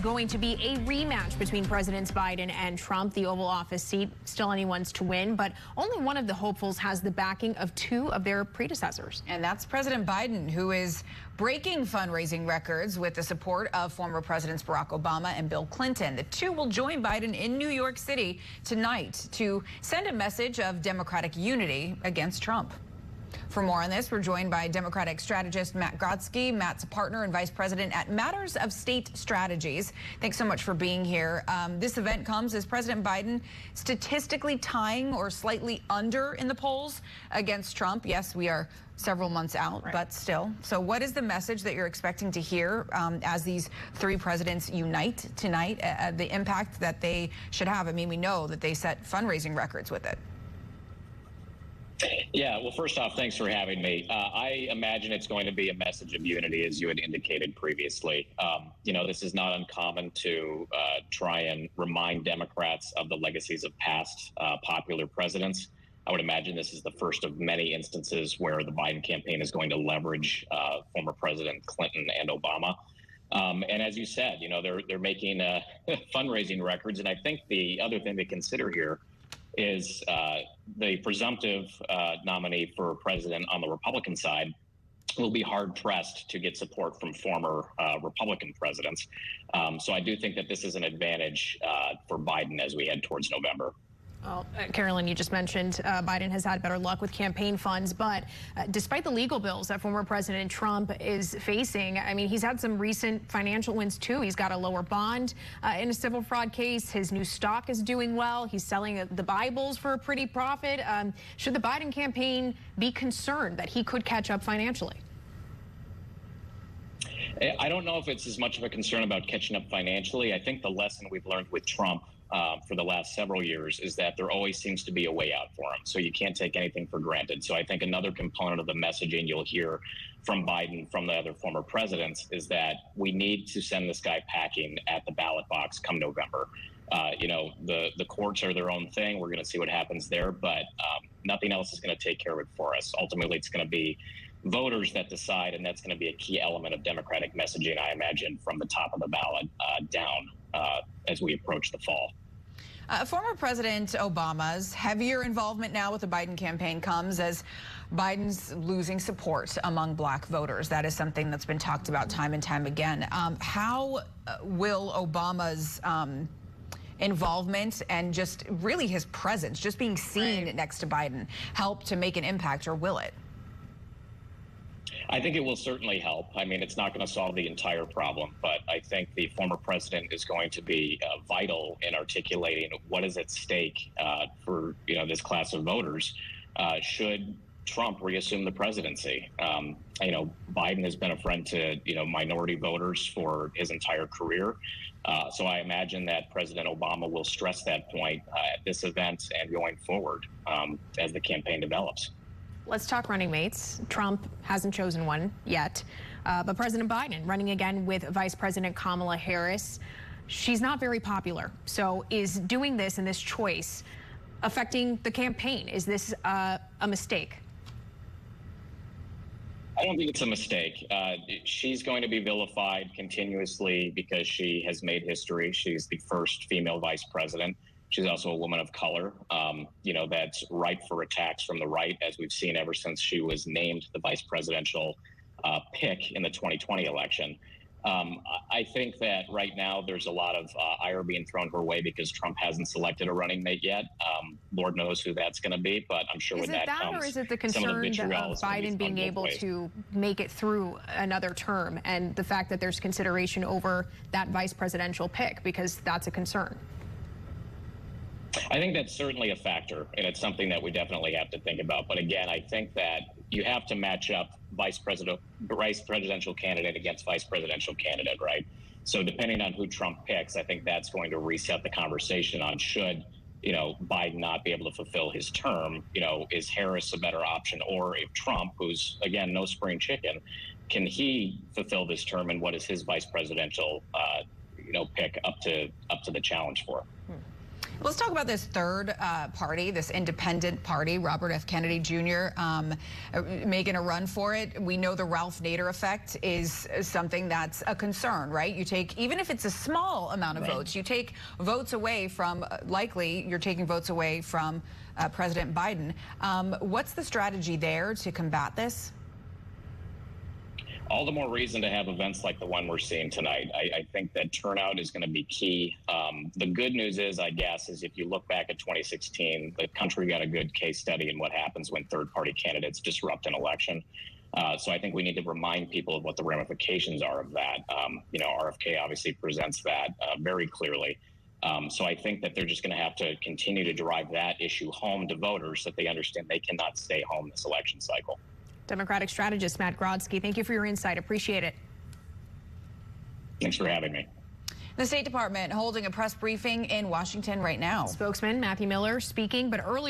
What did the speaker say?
going to be a rematch between Presidents Biden and Trump. The Oval Office seat still anyone's to win, but only one of the hopefuls has the backing of two of their predecessors. And that's President Biden, who is breaking fundraising records with the support of former Presidents Barack Obama and Bill Clinton. The two will join Biden in New York City tonight to send a message of Democratic unity against Trump. For more on this, we're joined by Democratic strategist Matt Grodsky. Matt's a partner and vice president at Matters of State Strategies. Thanks so much for being here. This event comes as President Biden statistically tying or slightly under in the polls against Trump. Yes, we are several months out, right, but still. So what is the message that you're expecting to hear as these three presidents unite tonight, the impact that they should have? I mean, we know that they set fundraising records with it. Yeah, well, first off, thanks for having me. I imagine it's going to be a message of unity, as you had indicated previously. You know, this is not uncommon to try and remind Democrats of the legacies of past popular presidents. I would imagine this is the first of many instances where the Biden campaign is going to leverage former President Clinton and Obama. And as you said, you know, they're making fundraising records. And I think the other thing to consider here is the presumptive nominee for president on the Republican side will be hard-pressed to get support from former Republican presidents. So I do think that this is an advantage for Biden as we head towards November. Well, Carolyn, you just mentioned Biden has had better luck with campaign funds, but despite the legal bills that former President Trump is facing, I mean, he's had some recent financial wins too. He's got a lower bond in a civil fraud case. His new stock is doing well. He's selling the Bibles for a pretty profit. Should the Biden campaign be concerned that he could catch up financially? I don't know if it's as much of a concern about catching up financially. I think the lesson we've learned with Trump for the last several years is that there always seems to be a way out for him. So you can't take anything for granted. So I think another component of the messaging you'll hear from Biden, from the other former presidents, is that we need to send this guy packing at the ballot box come November. You know, the courts are their own thing. We're going to see what happens there, but nothing else is going to take care of it for us. Ultimately, it's going to be voters that decide, and that's going to be a key element of Democratic messaging, I imagine, from the top of the ballot down as we approach the fall. Former President Obama's heavier involvement now with the Biden campaign comes as Biden's losing support among black voters. That is something that's been talked about time and time again. How will Obama's involvement and just really his presence, just being seen next to Biden, help to make an impact, or will it? I think it will certainly help. I mean, it's not going to solve the entire problem, but I think the former president is going to be vital in articulating what is at stake for, you know, this class of voters should Trump reassume the presidency. You know, Biden has been a friend to, you know, minority voters for his entire career. So I imagine that President Obama will stress that point at this event and going forward as the campaign develops. Let's talk running mates. Trump hasn't chosen one yet, but President Biden running again with Vice President Kamala Harris. She's not very popular. So is doing this and this choice affecting the campaign? Is this a mistake? I don't think it's a mistake. She's going to be vilified continuously because she has made history. She's the first female vice president. She's also a woman of color, you know, that's ripe for attacks from the right, as we've seen ever since she was named the vice presidential pick in the 2020 election. I think that right now there's a lot of ire being thrown her way because Trump hasn't selected a running mate yet. Lord knows who that's going to be, but I'm sure when that comes, or is it the concern of Biden being able to make it through another term, and the fact that there's consideration over that vice presidential pick, because that's a concern? I think that's certainly a factor, and it's something that we definitely have to think about. But again, I think that you have to match up vice presidential candidate against vice presidential candidate, right? So depending on who Trump picks, I think that's going to reset the conversation on should, you know, Biden not be able to fulfill his term, you know, is Harris a better option? Or if Trump, who's, again, no spring chicken, can he fulfill this term, and what is his vice presidential, you know, pick up to the challenge for? Let's talk about this third party, this independent party, Robert F. Kennedy Jr. Making a run for it. We know the Ralph Nader effect is something that's a concern, right? You take, even if it's a small amount of votes, you take votes away from, likely you're taking votes away from President Biden. What's the strategy there to combat this? All the more reason to have events like the one we're seeing tonight. I think that turnout is going to be key. The good news is, I guess, is if you look back at 2016, the country got a good case study in what happens when third-party candidates disrupt an election. So I think we need to remind people of what the ramifications are of that. You know, RFK obviously presents that very clearly. So I think that they're just going to have to continue to drive that issue home to voters so that they understand they cannot stay home this election cycle. Democratic strategist Matt Grodsky, thank you for your insight. Appreciate it. Thanks for having me. The State Department holding a press briefing in Washington right now. Spokesman Matthew Miller speaking, but earlier